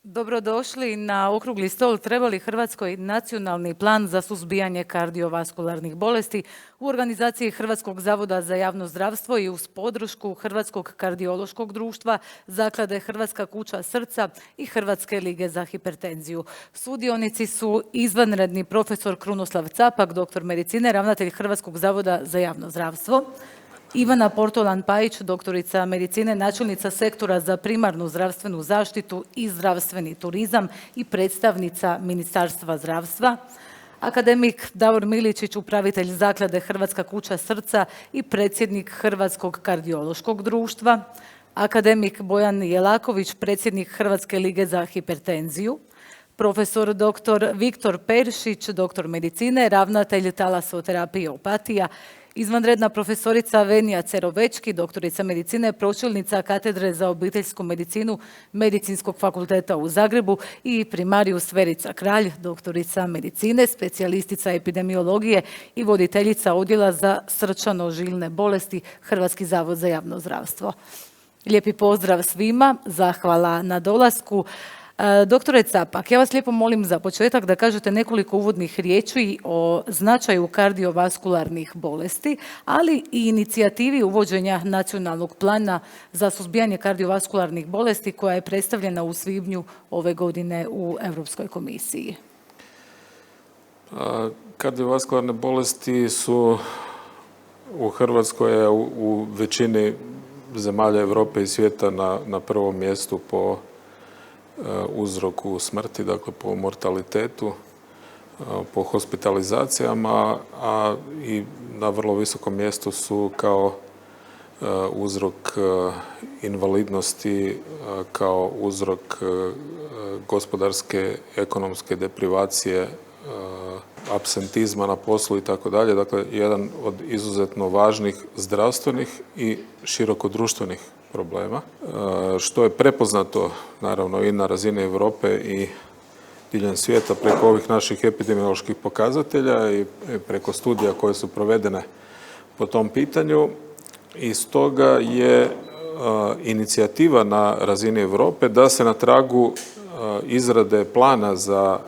Dobrodošli na okrugli stol. Treba li Hrvatskoj nacionalni plan za suzbijanje kardiovaskularnih bolesti u organizaciji Hrvatskog zavoda za javno zdravstvo i uz podršku Hrvatskog kardiološkog društva, Zaklade Hrvatska kuća srca i Hrvatske lige za hipertenziju. Sudionici su izvanredni profesor Krunoslav Capak, doktor medicine, ravnatelj Hrvatskog zavoda za javno zdravstvo, Ivana Portolan-Pajić, doktorica medicine, načelnica sektora za primarnu zdravstvenu zaštitu i zdravstveni turizam i predstavnica Ministarstva zdravstva, akademik Davor Miličić, upravitelj Zaklade Hrvatska kuća srca i predsjednik Hrvatskog kardiološkog društva, akademik Bojan Jelaković, predsjednik Hrvatske lige za hipertenziju, profesor dr. Viktor Peršić, doktor medicine, ravnatelj talasoterapije Opatija, izvanredna profesorica Venija Cerovečki, doktorica medicine, pročelnica katedre za obiteljsku medicinu Medicinskog fakulteta u Zagrebu i primarius Verica Kralj, doktorica medicine, specijalistica epidemiologije i voditeljica odjela za srčano-žilne bolesti, Hrvatski zavod za javno zdravstvo. Lijepi pozdrav svima, zahvala na dolasku. Doktore Capak, ja vas lijepo molim za početak da kažete nekoliko uvodnih riječi o značaju kardiovaskularnih bolesti, ali i inicijativi uvođenja nacionalnog plana za suzbijanje kardiovaskularnih bolesti koja je predstavljena u svibnju ove godine u Europskoj komisiji. Kardiovaskularne bolesti su u Hrvatskoj, u većini zemalja Europe i svijeta na prvom mjestu po uzroku smrti, dakle po mortalitetu, po hospitalizacijama, a i na vrlo visokom mjestu su kao uzrok invalidnosti, kao uzrok gospodarske, ekonomske deprivacije, apsentizma na poslu i tako dalje. Dakle, jedan od izuzetno važnih zdravstvenih i široko društvenih problema, što je prepoznato naravno i na razini Europe i diljem svijeta preko ovih naših epidemioloških pokazatelja i preko studija koje su provedene po tom pitanju. I stoga je inicijativa na razini Europe da se na tragu izrade plana za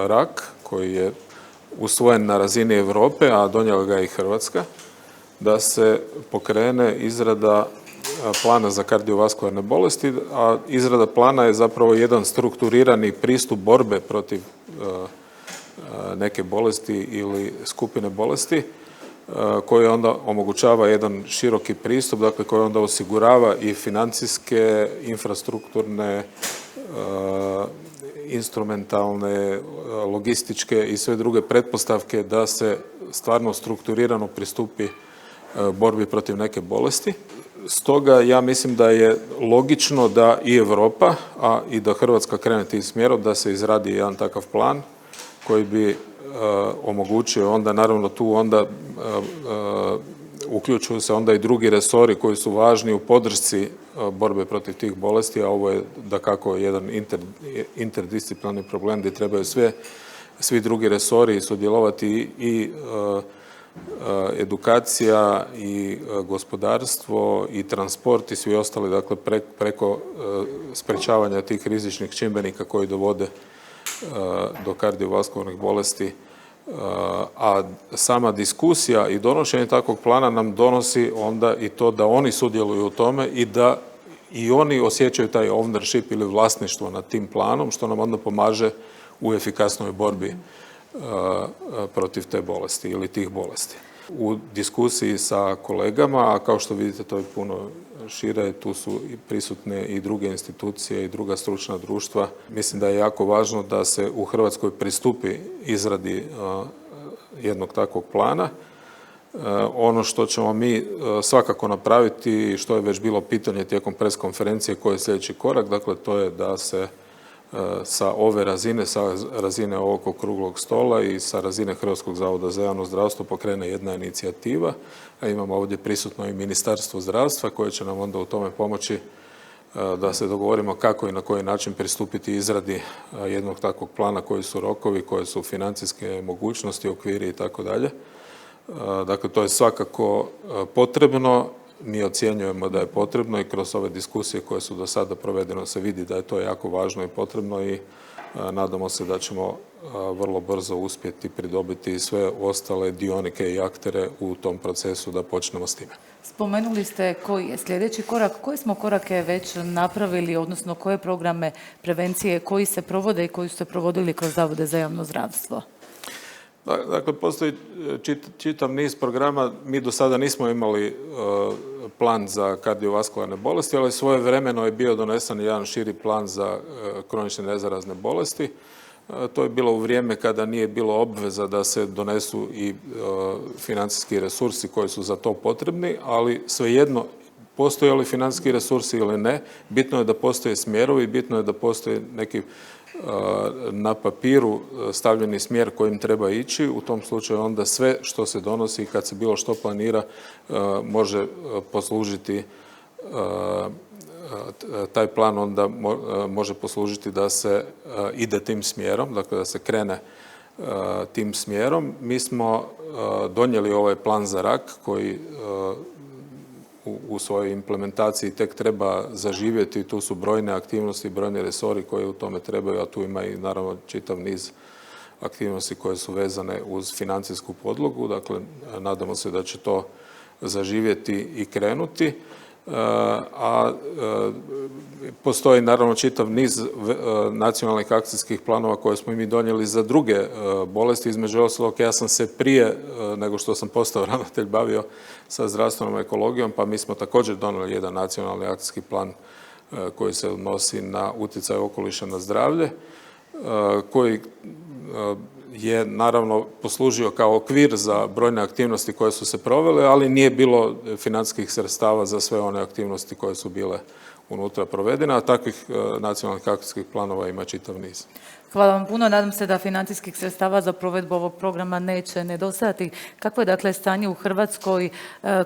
rak, koji je usvojen na razini Europe, a donijela ga i Hrvatska, da se pokrene izrada plana za kardiovaskularne bolesti, a izrada plana je zapravo jedan strukturirani pristup borbe protiv neke bolesti ili skupine bolesti, koji onda omogućava jedan široki pristup, dakle koji onda osigurava i financijske, infrastrukturne, instrumentalne, logističke i sve druge pretpostavke da se stvarno strukturirano pristupi borbi protiv neke bolesti. Stoga ja mislim da je logično da i Europa, a i da Hrvatska krene tim smjerom, da se izradi jedan takav plan koji bi omogućio onda, naravno tu onda uključuju se onda i drugi resori koji su važni u podršci borbe protiv tih bolesti, a ovo je dakako jedan interdisciplinarni problem gdje trebaju svi drugi resori sudjelovati i edukacija i gospodarstvo i transport i svi ostali, dakle preko sprečavanja tih rizičnih čimbenika koji dovode do kardiovaskularnih bolesti. A sama diskusija i donošenje takvog plana nam donosi onda i to da oni sudjeluju u tome i da i oni osjećaju taj ownership ili vlasništvo nad tim planom, što nam onda pomaže u efikasnoj borbi protiv te bolesti ili tih bolesti. U diskusiji sa kolegama, a kao što vidite to je puno šire, tu su prisutne i druge institucije i druga stručna društva. Mislim da je jako važno da se u Hrvatskoj pristupi izradi jednog takvog plana. Ono što ćemo mi svakako napraviti, što je već bilo pitanje tijekom pres konferencije, koji je sljedeći korak, dakle to je da se sa ove razine, sa razine ovog okruglog stola i sa razine Hrvatskog zavoda za javno zdravstvo pokrene jedna inicijativa. A imamo ovdje prisutno i Ministarstvo zdravstva koje će nam onda u tome pomoći da se dogovorimo kako i na koji način pristupiti izradi jednog takvog plana, koji su rokovi, koje su financijske mogućnosti, okviri i tako dalje. Dakle, to je svakako potrebno mi ocjenjujemo da je potrebno i kroz ove diskusije koje su do sada provedene se vidi da je to jako važno i potrebno i nadamo se da ćemo vrlo brzo uspjeti pridobiti sve ostale dionike i aktere u tom procesu da počnemo s time. Spomenuli ste koji je sljedeći korak, koje smo korake već napravili, odnosno koje programe prevencije koji se provode i koji su se provodili kroz Zavode za javno zdravstvo? Dakle, postoji čitav niz programa. Mi do sada nismo imali plan za kardiovaskularne bolesti, ali svojevremeno je bio donesen jedan širi plan za kronične nezarazne bolesti. To je bilo u vrijeme kada nije bilo obveza da se donesu i financijski resursi koji su za to potrebni, ali svejedno postoje li financijski resursi ili ne, bitno je da postoje smjerovi, bitno je da postoje neki na papiru stavljeni smjer kojim treba ići. U tom slučaju onda sve što se donosi kad se bilo što planira može poslužiti, taj plan onda može poslužiti da se ide tim smjerom, dakle da se krene tim smjerom. Mi smo donijeli ovaj plan za rak koji u svojoj implementaciji tek treba zaživjeti. Tu su brojne aktivnosti, brojni resori koji u tome trebaju, a tu ima i naravno čitav niz aktivnosti koje su vezane uz financijsku podlogu. Dakle, nadamo se da će to zaživjeti i krenuti. A postoji naravno čitav niz nacionalnih akcijskih planova koje smo i mi donijeli za druge bolesti. Između ostalog, ja sam se prije nego što sam postao ravnatelj bavio sa zdravstvenom ekologijom, pa mi smo također donijeli jedan nacionalni akcijski plan koji se odnosi na utjecaj okoliša na zdravlje, koji je naravno poslužio kao okvir za brojne aktivnosti koje su se provele, ali nije bilo financijskih sredstava za sve one aktivnosti koje su bile unutra provedene, a takvih nacionalnih akcijskih planova ima čitav niz. Hvala vam puno. Nadam se da financijskih sredstava za provedbu ovog programa neće nedostajati. Kakvo je dakle stanje u Hrvatskoj?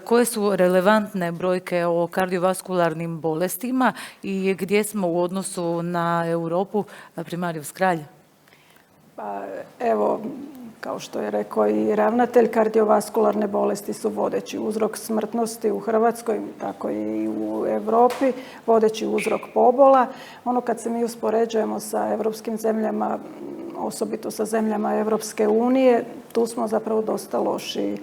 Koje su relevantne brojke o kardiovaskularnim bolestima i gdje smo u odnosu na Europu? Primarijus Kralj. Pa evo, kao što je rekao i ravnatelj, kardiovaskularne bolesti su vodeći uzrok smrtnosti u Hrvatskoj, tako i u Europi, vodeći uzrok pobola. Ono kad se mi uspoređujemo sa europskim zemljama, osobito sa zemljama Europske unije, tu smo zapravo dosta loši.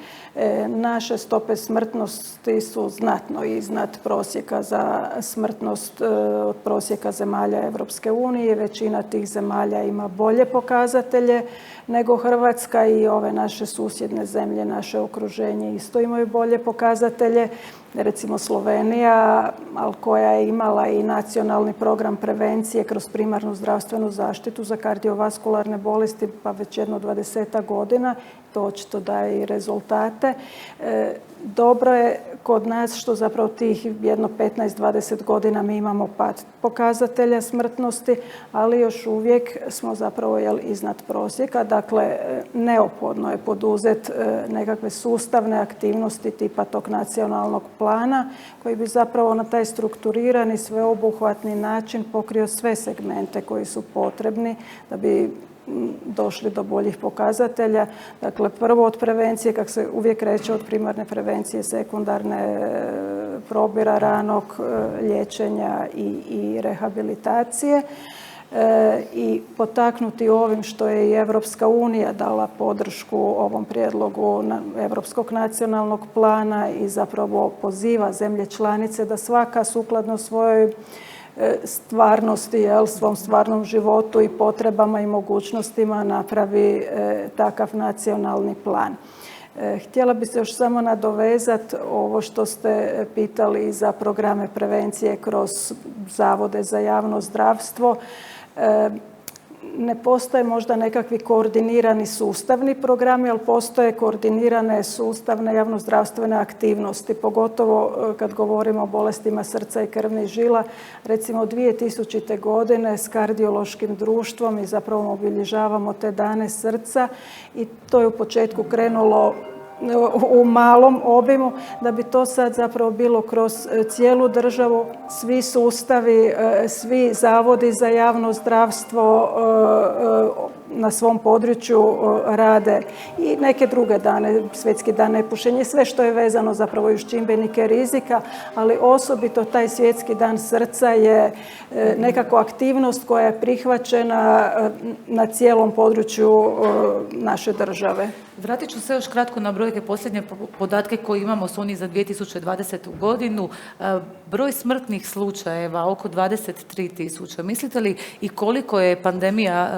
Naše stope smrtnosti su znatno iznad prosjeka za smrtnost od prosjeka zemalja Europske unije. Većina tih zemalja ima bolje pokazatelje nego Hrvatska i ove naše susjedne zemlje, naše okruženje isto imaju bolje pokazatelje. Recimo Slovenija, ali koja je imala i nacionalni program prevencije kroz primarnu zdravstvenu zaštitu za kardiovaskularne bolesti pa već jedno 20 godina, to očito daje i rezultate. Dobro je kod nas što zapravo tih jedno 15-20 godina mi imamo pad pokazatelja smrtnosti, ali još uvijek smo zapravo iznad prosjeka. Dakle, neophodno je poduzeti nekakve sustavne aktivnosti tipa tog nacionalnog plana koji bi zapravo na taj strukturirani, sveobuhvatni način pokrio sve segmente koji su potrebni da bi došli do boljih pokazatelja. Dakle, prvo od prevencije, kako se uvijek reče, od primarne prevencije, sekundarne probira, ranog liječenja i rehabilitacije. I potaknuti ovim što je i Europska unija dala podršku ovom prijedlogu Europskog nacionalnog plana i zapravo poziva zemlje članice da svaka sukladno svojoj stvarnosti, svom stvarnom životu i potrebama i mogućnostima napravi takav nacionalni plan. Htjela bi se još samo nadovezati ovo što ste pitali za programe prevencije kroz Zavode za javno zdravstvo. Ne postoje možda nekakvi koordinirani sustavni programi, ali postoje koordinirane sustavne javnozdravstvene aktivnosti, pogotovo kad govorimo o bolestima srca i krvnih žila. Recimo 2000. godine s kardiološkim društvom i zapravo obilježavamo te dane srca i to je u početku krenulo u malom obimu, da bi to sad zapravo bilo kroz cijelu državu, svi sustavi, svi zavodi za javno zdravstvo na svom području rade i neke druge dane, Svjetski dan nepušenja, sve što je vezano zapravo uz čimbenike rizika, ali osobito taj Svjetski dan srca je nekako aktivnost koja je prihvaćena na cijelom području naše države. Vratit ću se još kratko na brojke, posljednje podatke koje imamo su oni za 2020. godinu. Broj smrtnih slučajeva oko 23.000. Mislite li i koliko je pandemija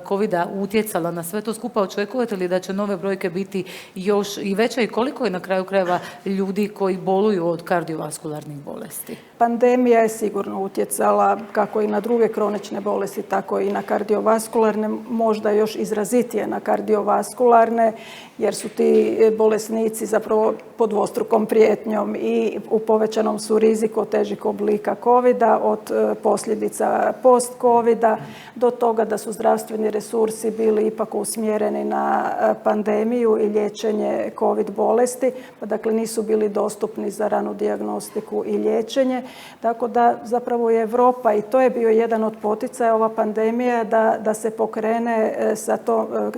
covida utjecala na sve to skupa? Očekujete li da će nove brojke biti još i veće i koliko je na kraju krajeva ljudi koji boluju od kardiovaskularnih bolesti? Pandemija je sigurno utjecala kako i na druge kronične bolesti, tako i na kardiovaskularne, možda još izrazitije na kardiovaskularne, jer su ti bolesnici zapravo pod dvostrukom prijetnjom i u povećanom su riziku od težih oblika covida, od posljedica post-covida, do toga da su zdravstveni resursi bili ipak usmjereni na pandemiju i liječenje covid bolesti, pa dakle nisu bili dostupni za ranu dijagnostiku i liječenje. Tako da zapravo je Europa, i to je bio jedan od poticaja, ova pandemija, da se pokrene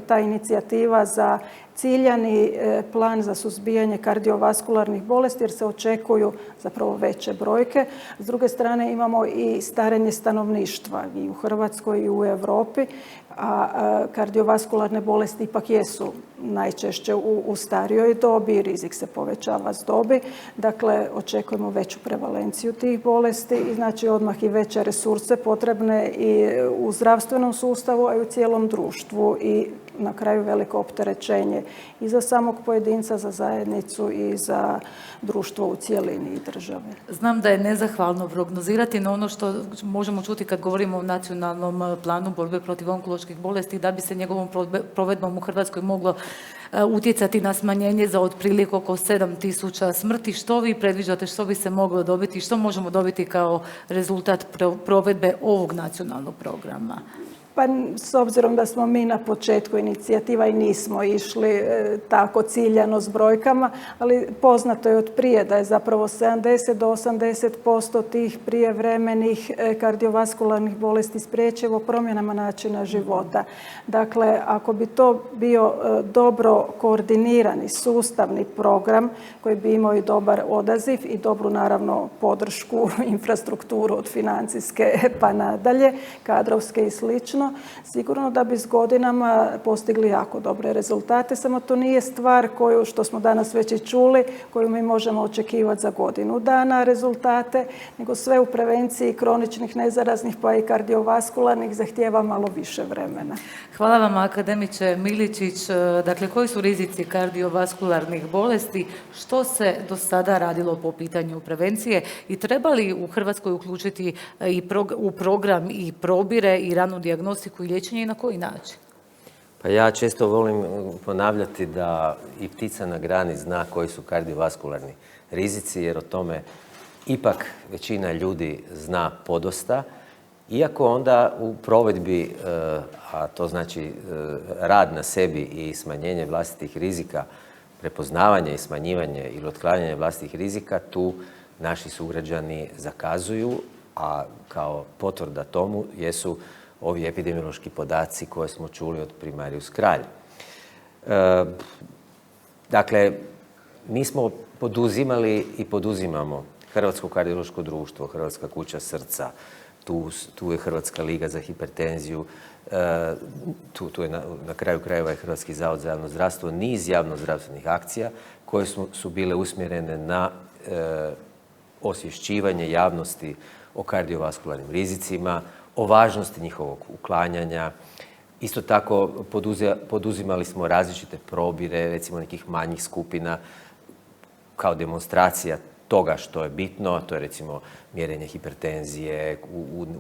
ta inicijativa za ciljani plan za suzbijanje kardiovaskularnih bolesti, jer se očekuju zapravo veće brojke. S druge strane imamo i starenje stanovništva i u Hrvatskoj i u Europi, a kardiovaskularne bolesti ipak jesu najčešće u starijoj dobi, rizik se povećava s dobi. Dakle, očekujemo veću prevalenciju tih bolesti i znači odmah i veće resurse potrebne i u zdravstvenom sustavu, a i u cijelom društvu i na kraju veliko opterećenje i za samog pojedinca, za zajednicu i za društvo u cjelini i države. Znam da je nezahvalno prognozirati, no ono što možemo čuti kad govorimo o nacionalnom planu borbe protiv onkoloških bolesti, da bi se njegovom provedbom u Hrvatskoj moglo utjecati na smanjenje za otprilike oko 7.000 smrti. Što vi predviđate, što bi se moglo dobiti, što možemo dobiti kao rezultat provedbe ovog nacionalnog programa? Pa s obzirom da smo mi na početku inicijativa i nismo išli tako ciljano s brojkama, ali poznato je od prije da je zapravo 70 do 80% tih prijevremenih kardiovaskularnih bolesti spriječivo promjenama načina života. Dakle, ako bi to bio dobro koordinirani sustavni program koji bi imao i dobar odaziv i dobru naravno podršku, infrastrukturu od financijske pa nadalje, kadrovske i slično, sigurno da bi s godinama postigli jako dobre rezultate, samo to nije stvar koju, što smo danas već i čuli, koju mi možemo očekivati za godinu dana rezultate, nego sve u prevenciji kroničnih nezaraznih pa i kardiovaskularnih zahtijeva malo više vremena. Hvala vam, akademiče Miličić. Dakle, koji su rizici kardiovaskularnih bolesti? Što se do sada radilo po pitanju prevencije i treba li u Hrvatskoj uključiti u program i probire i ranu dijagnostiku i liječenje i na koji način? Pa ja često volim ponavljati da i ptica na grani zna koji su kardiovaskularni rizici, jer o tome ipak većina ljudi zna podosta, iako onda u provedbi, a to znači rad na sebi i smanjenje vlastitih rizika, prepoznavanje i smanjivanje ili otklanjanje vlastitih rizika, tu naši sugrađani zakazuju, a kao potvrda tomu jesu ovi epidemiološki podaci koje smo čuli od primarius Kralj. Dakle, mi smo poduzimali i poduzimamo Hrvatsko kardiološko društvo, Hrvatska kuća srca, tu je Hrvatska liga za hipertenziju, tu je na kraju krajeva i Hrvatski zavod za javno zdravstvo, niz javnozdravstvenih akcija koje su bile usmjerene na osvješćivanje javnosti o kardiovaskularnim rizicima, o važnosti njihovog uklanjanja. Isto tako poduzimali smo različite probire, recimo nekih manjih skupina, kao demonstracija toga što je bitno, to je recimo mjerenje hipertenzije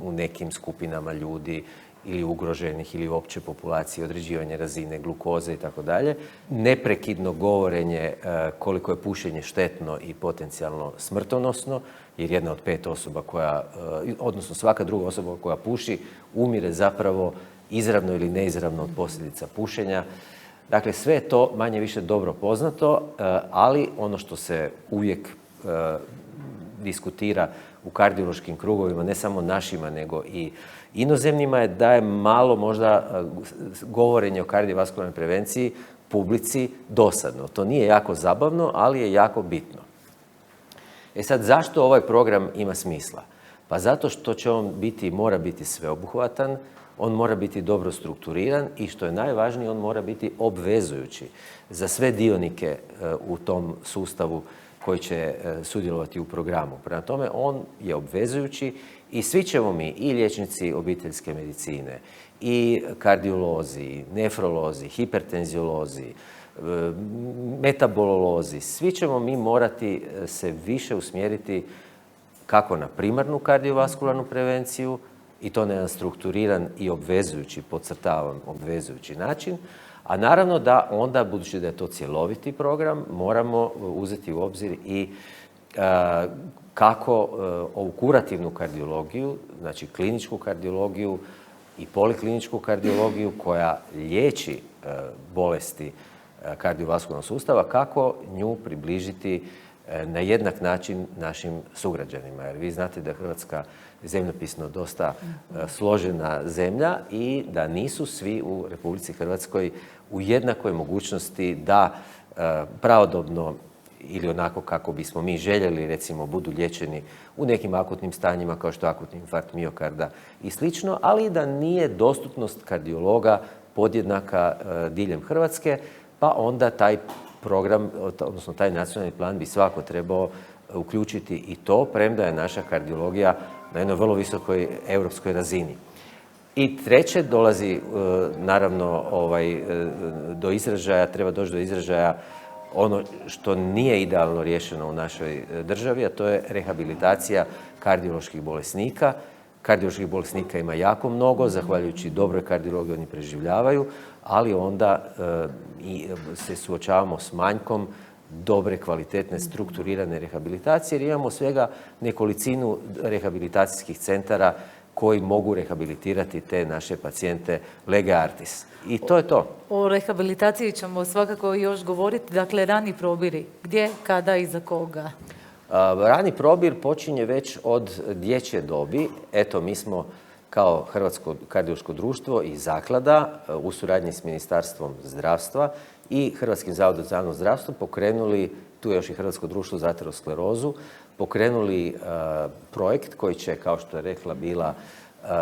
u nekim skupinama ljudi ili ugroženih ili opće populacije, određivanje razine glukoze i tako dalje. Neprekidno govorenje koliko je pušenje štetno i potencijalno smrtonosno, jer jedna od 5 osoba odnosno svaka druga osoba koja puši, umire zapravo izravno ili neizravno od posljedica pušenja. Dakle, sve je to manje više dobro poznato, ali ono što se uvijek diskutira u kardiološkim krugovima, ne samo našima, nego i inozemnima, je da je malo možda govorenje o kardiovaskularnoj prevenciji publici dosadno. To nije jako zabavno, ali je jako bitno. E sad, zašto ovaj program ima smisla? Pa zato što će on mora biti sveobuhvatan, on mora biti dobro strukturiran i što je najvažnije, on mora biti obvezujući za sve dionike u tom sustavu koji će sudjelovati u programu. Prema tome, on je obvezujući i svi ćemo mi, i liječnici obiteljske medicine, i kardiolozi, nefrolozi, hipertenziolozi, metabololozi, svi ćemo mi morati se više usmjeriti kako na primarnu kardiovaskularnu prevenciju, i to na jedan strukturiran i obvezujući, podcrtavam, obvezujući način, a naravno da onda, budući da je to cjeloviti program, moramo uzeti u obzir i kako ovu kurativnu kardiologiju, znači kliničku kardiologiju i polikliničku kardiologiju koja liječi bolesti kardiovaskularnog sustava, kako nju približiti na jednak način našim sugrađanima. Jer vi znate da je Hrvatska zemljopisno dosta složena zemlja i da nisu svi u Republici Hrvatskoj u jednakoj mogućnosti da pravodobno ili onako kako bismo mi željeli, recimo, budu liječeni u nekim akutnim stanjima kao što je akutni infarkt miokarda i slično, ali da nije dostupnost kardiologa podjednaka diljem Hrvatske, pa onda taj program, odnosno taj nacionalni plan bi svako trebao uključiti i to, premda je naša kardiologija na jednoj vrlo visokoj europskoj razini. I treće, dolazi naravno do izražaja, treba doći do izražaja ono što nije idealno riješeno u našoj državi, a to je rehabilitacija kardioloških bolesnika. Kardioloških bolesnika ima jako mnogo, zahvaljujući dobroj kardiologiji oni preživljavaju, ali onda se suočavamo s manjkom dobre, kvalitetne, strukturirane rehabilitacije, jer imamo svega nekolicinu rehabilitacijskih centara koji mogu rehabilitirati te naše pacijente lege artis. I to je to. O rehabilitaciji ćemo svakako još govoriti. Dakle, rani probiri. Gdje, kada i za koga? Rani probir počinje već od dječje dobi. Eto, mi smo kao Hrvatsko kardiološko društvo i zaklada u suradnji s Ministarstvom zdravstva i Hrvatskim zavodom za javno zdravstvo pokrenuli, tu je još i Hrvatsko društvo za aterosklerozu, pokrenuli projekt koji će, kao što je rekla bila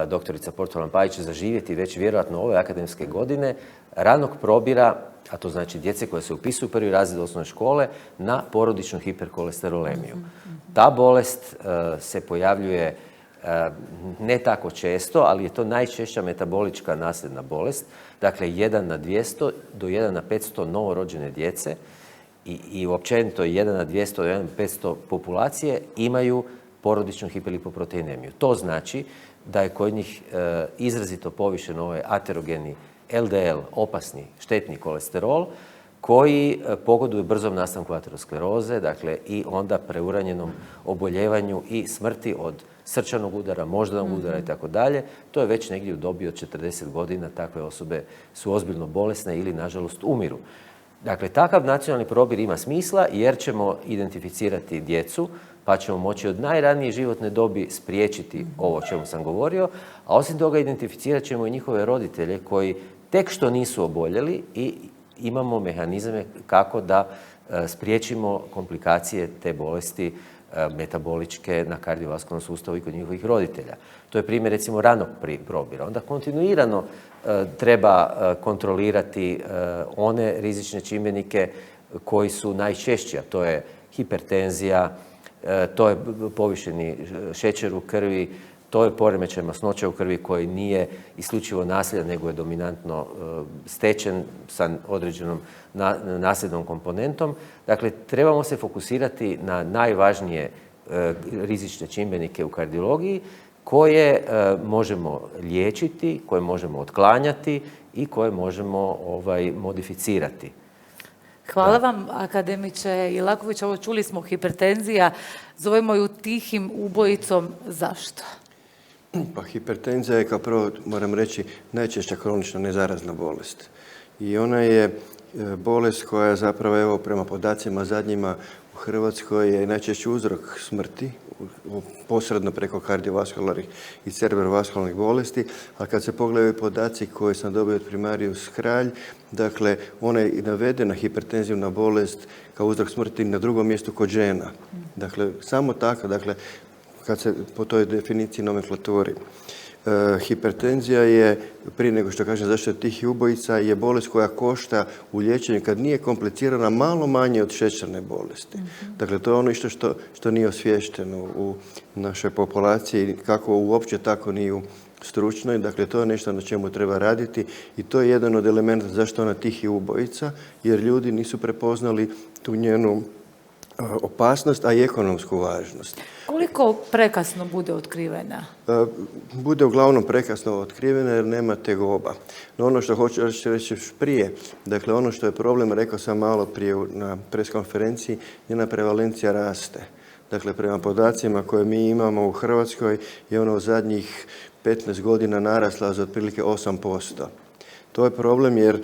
doktorica Portolan-Pajić, zaživjeti već vjerojatno ove akademske godine ranog probira, a to znači djece koje se upisuju u prvi razred osnovne škole, na porodičnu hiperkolesterolemiju. Ta bolest se pojavljuje ne tako često, ali je to najčešća metabolička nasljedna bolest. Dakle, 1 na 200 do 1 na 500 novorođene djece i općenito 1 na 200 do 1 na 500 populacije imaju porodičnu hiperlipoproteinemiju. To znači da je kod njih izrazito povišen ovaj aterogeni LDL, opasni, štetni kolesterol, koji pogoduje brzom nastanku ateroskleroze, dakle i onda preuranjenom oboljevanju i smrti od srčanog udara, moždanog udara i tako dalje. To je već negdje u dobi od 40 godina. Takve osobe su ozbiljno bolesne ili, nažalost, umiru. Dakle, takav nacionalni probir ima smisla jer ćemo identificirati djecu, pa ćemo moći od najranije životne dobi spriječiti ovo o čemu sam govorio, a osim toga identificirat ćemo i njihove roditelje koji tek što nisu oboljeli i imamo mehanizme kako da spriječimo komplikacije te bolesti metaboličke na kardiovaskularnom sustavu i kod njihovih roditelja. To je primjer, recimo, ranog probira. Onda kontinuirano treba kontrolirati one rizične čimbenike koji su najčešći, a to je hipertenzija, to je povišeni šećer u krvi, to je poremećaj masnoće u krvi koji nije isključivo nasljedan, nego je dominantno stečen sa određenom nasljednom komponentom. Dakle, trebamo se fokusirati na najvažnije rizične čimbenike u kardiologiji koje možemo liječiti, koje možemo otklanjati i koje možemo modificirati. Hvala vam, akademiče Ilaković. Ovo čuli smo, hipertenzija, zovemo ju tihim ubojicom. Zašto? Pa hipertenzija je, kao prvo moram reći, najčešća kronična nezarazna bolest. I ona je bolest koja zapravo, evo, prema podacima zadnjima u Hrvatskoj je najčešći uzrok smrti, posredno preko kardiovaskularnih i cerebrovaskularnih bolesti, a kad se pogledaju podaci koje sam dobio od primarius Kralj, dakle, ona je i navedena hipertenzivna bolest kao uzrok smrti na drugom mjestu kod žena. Dakle, samo tako, dakle, kad se po toj definiciji nomenklaturi. Hipertenzija je, prije nego što kažem zašto je tih ubojica, je bolest koja košta u liječenju kad nije komplicirana malo manje od šećerne bolesti. Dakle, to je ono što nije osviješteno u našoj populaciji, kako uopće, tako ni u stručnoj. Dakle, to je nešto na čemu treba raditi i to je jedan od elementa zašto ona tihi ubojica, jer ljudi nisu prepoznali tu njenu opasnost, a i ekonomsku važnost. Koliko prekasno bude otkrivena? Bude uglavnom prekasno otkrivena jer nema tegoba. No ono što hoću reći još prije, dakle ono što je problem, rekao sam malo prije na preskonferenciji, njena prevalencija raste. Dakle, prema podacima koje mi imamo u Hrvatskoj je ona u zadnjih 15 godina narasla za otprilike 8%. To je problem jer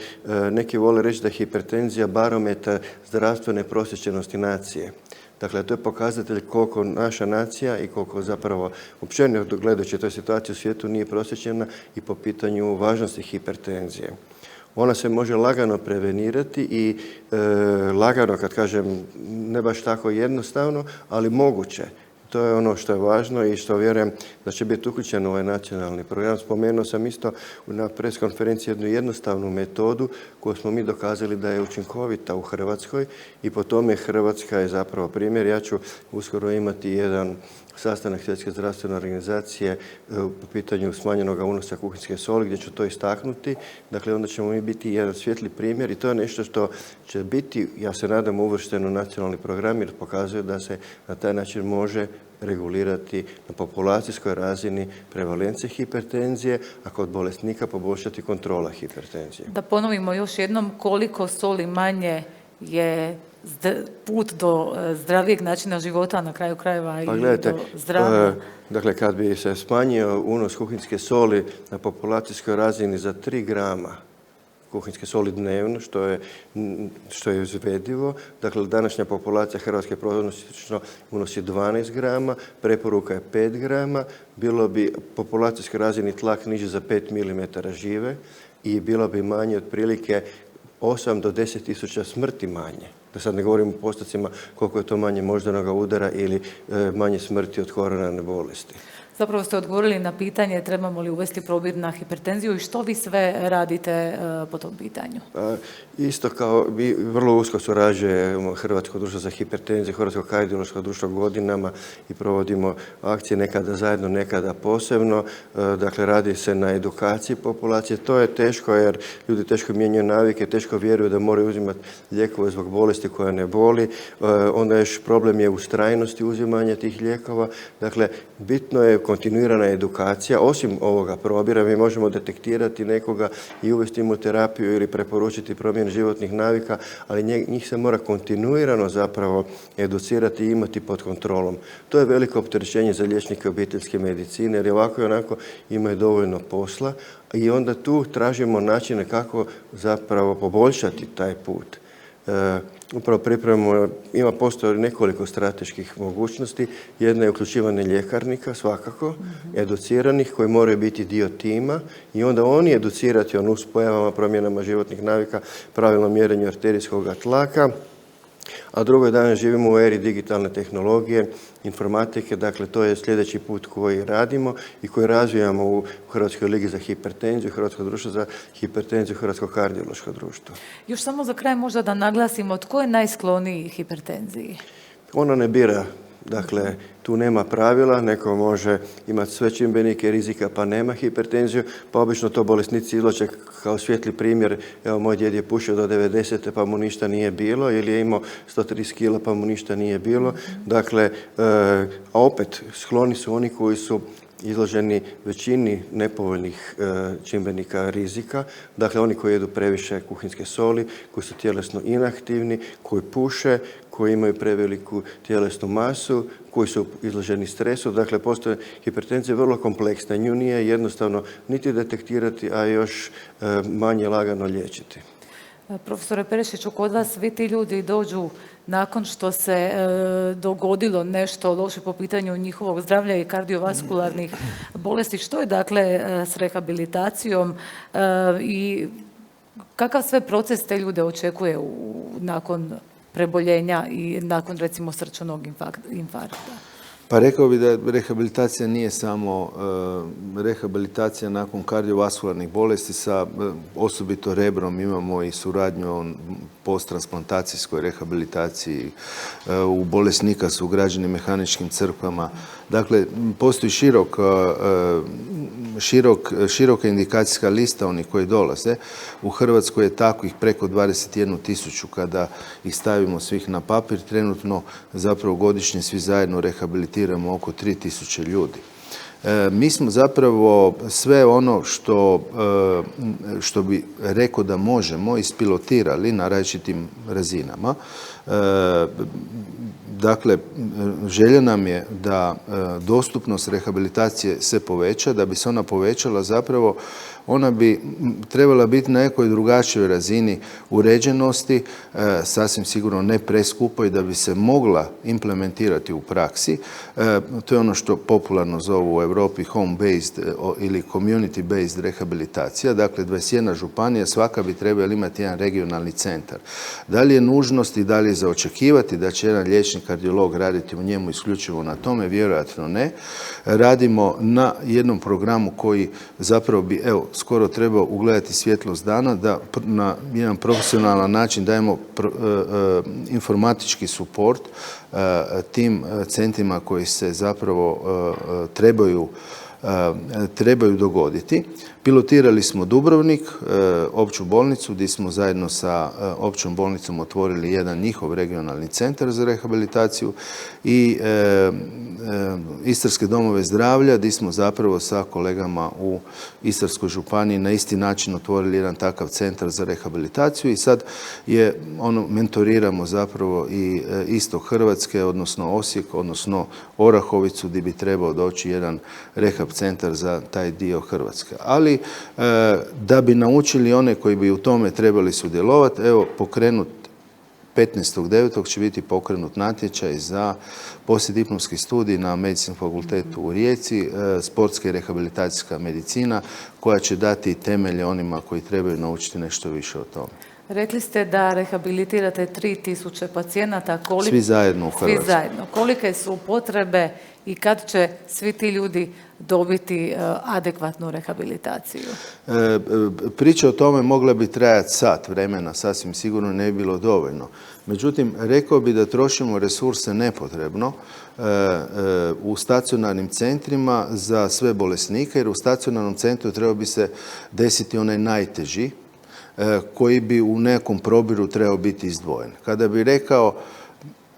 neki vole reći da je hipertenzija barometar zdravstvene prosječenosti nacije. Dakle, to je pokazatelj koliko naša nacija i koliko zapravo općenito gledajući toj situaciji u svijetu nije prosječena i po pitanju važnosti hipertenzije. Ona se može lagano prevenirati i lagano, kad kažem, ne baš tako jednostavno, ali moguće. To je ono što je važno i što vjerujem da će biti uključeno u ovaj nacionalni program. Spomenuo sam isto na preskonferenciji jednu jednostavnu metodu koju smo mi dokazali da je učinkovita u Hrvatskoj i po tome Hrvatska je zapravo primjer. Ja ću uskoro imati jedan sastanak Svjetske zdravstvene organizacije po pitanju smanjenog unosa kuhinjske soli gdje ću to istaknuti. Dakle, onda ćemo mi biti jedan svijetli primjer i to je nešto što će biti, ja se nadam, uvršteno u nacionalni program jer pokazuje da se na taj način može regulirati na populacijskoj razini prevalencije hipertenzije, a kod bolesnika poboljšati kontrola hipertenzije. Da ponovimo još jednom, koliko soli manje je put do zdravijeg načina života, na kraju krajeva i do zdravlja? Dakle, kad bi se smanjio unos kuhinjske soli na populacijskoj razini za 3 grama kuhinjske soli dnevno, što je izvedivo. Dakle, današnja populacija Hrvatske prosječno unosi 12 grama, preporuka je 5 grama, bilo bi populacijskoj razini tlak niži za 5 mm žive i bilo bi manje otprilike 8 do 10 tisuća smrti manje. Da sad ne govorim o postocima koliko je to manje moždanog udara ili manje smrti od koronarne bolesti. Zapravo ste odgovorili na pitanje trebamo li uvesti probir na hipertenziju i što vi sve radite po tom pitanju? Isto kao mi vrlo usko surađujemo Hrvatsko društvo za hipertenziju, Hrvatsko kardiološko društvo godinama i provodimo akcije nekada zajedno, nekada posebno. Dakle, radi se na edukaciji populacije. To je teško jer ljudi teško mijenjaju navike, teško vjeruju da moraju uzimati lijekove zbog bolesti koja ne boli. Onda još problem je ustrajnosti uzimanja tih lijekova. Dakle, bitno je kontinuirana edukacija. Osim ovoga probira, mi možemo detektirati nekoga i uvesti mu terapiju ili preporučiti promjenu životnih navika, ali njih se mora kontinuirano zapravo educirati i imati pod kontrolom. To je veliko opterećenje za liječnike obiteljske medicine, jer ovako i onako imaju dovoljno posla i onda tu tražimo načine kako zapravo poboljšati taj put. Upravo pripremamo, postoji nekoliko strateških mogućnosti. Jedna je uključivanje ljekarnika, svakako, educiranih koji moraju biti dio tima i onda oni educirati o nuspojavama, promjenama životnih navika, pravilnom mjerenju arterijskog tlaka. A drugo, danas živimo u eri digitalne tehnologije, informatike, dakle to je sljedeći put koji radimo i koji razvijamo u Hrvatskoj ligi za hipertenziju, Hrvatsko društvo za hipertenziju, Hrvatsko kardiološko društvo. Još samo za kraj možda da naglasimo tko je najskloniji hipertenziji? Ona ne bira. Dakle, tu nema pravila, neko može imati sve čimbenike rizika pa nema hipertenziju, pa obično to bolesnici izvlače kao svijetli primjer. Evo, moj djed je pušio do 90. pa mu ništa nije bilo, ili je imao 130 kila pa mu ništa nije bilo. Dakle, a opet, skloni su oni koji su izloženi većini nepovoljnih čimbenika rizika. Dakle, oni koji jedu previše kuhinjske soli, koji su tjelesno inaktivni, koji puše, koji imaju preveliku tjelesnu masu, koji su izloženi stresu. Dakle, postoje hipertenzija vrlo kompleksna. Nju nije jednostavno niti detektirati, a još manje lagano liječiti. Profesore Perišiću, kod vas svi ti ljudi dođu nakon što se dogodilo nešto loše po pitanju njihovog zdravlja i kardiovaskularnih bolesti. Što je dakle s rehabilitacijom i kakav sve proces te ljude očekuje nakon preboljenja i nakon recimo srčanog infarkta? Pa rekao bih da rehabilitacija nije samo rehabilitacija nakon kardiovaskularnih bolesti sa osobito Rebrom imamo i suradnju o posttransplantacijskoj rehabilitaciji u bolesnika s ugrađenim mehaničkim crkvama. Dakle, postoji široka indikacijska lista onih koji dolaze. U Hrvatskoj je takvih preko 21.000 kada ih stavimo svih na papir. Trenutno zapravo godišnje svi zajedno rehabilitiramo oko 3.000 ljudi. Mi smo zapravo sve ono što bi rekao da možemo ispilotirali na različitim razinama. Dakle, želja nam je da dostupnost rehabilitacije se poveća. Da bi se ona povećala zapravo ona bi trebala biti na nekoj drugačijoj razini uređenosti, sasvim sigurno ne preskupo i da bi se mogla implementirati u praksi. To je ono što popularno zovu u Europi home-based ili community-based rehabilitacija. Dakle, 21 županija, svaka bi trebala imati jedan regionalni centar. Da li je nužnost i da li je za očekivati da će jedan liječnik kardiolog raditi u njemu isključivo na tome? Vjerojatno ne. Radimo na jednom programu koji zapravo bi, skoro treba ugledati svjetlost dana, da na jedan profesionalan način dajemo informatički suport tim centrima koji se zapravo trebaju dogoditi. Pilotirali smo Dubrovnik, opću bolnicu, gdje smo zajedno sa općom bolnicom otvorili jedan njihov regionalni centar za rehabilitaciju i Istarske domove zdravlja, gdje smo zapravo sa kolegama u Istarskoj županiji na isti način otvorili jedan takav centar za rehabilitaciju i sad mentoriramo zapravo i istok Hrvatske, odnosno Osijek, odnosno Orahovicu, gdje bi trebao doći jedan rehab centar za taj dio Hrvatske. Ali da bi naučili one koji bi u tome trebali sudjelovati, pokrenut 15.9. će biti pokrenut natječaj za poslijediplomski studij na Medicinskom fakultetu u Rijeci, sportska i rehabilitacijska medicina, koja će dati temelje onima koji trebaju naučiti nešto više o tome. Rekli ste da rehabilitirate 3.000 pacijenata. Svi zajedno u Hrvatskoj. Svi zajedno. Kolike su potrebe i kad će svi ti ljudi dobiti adekvatnu rehabilitaciju? Priča o tome mogla bi trajati sat vremena, sasvim sigurno ne bi bilo dovoljno. Međutim, rekao bi da trošimo resurse nepotrebno u stacionarnim centrima za sve bolesnike, jer u stacionarnom centru treba bi se desiti onaj najteži, koji bi u nekom probiru trebao biti izdvojen. Kada bi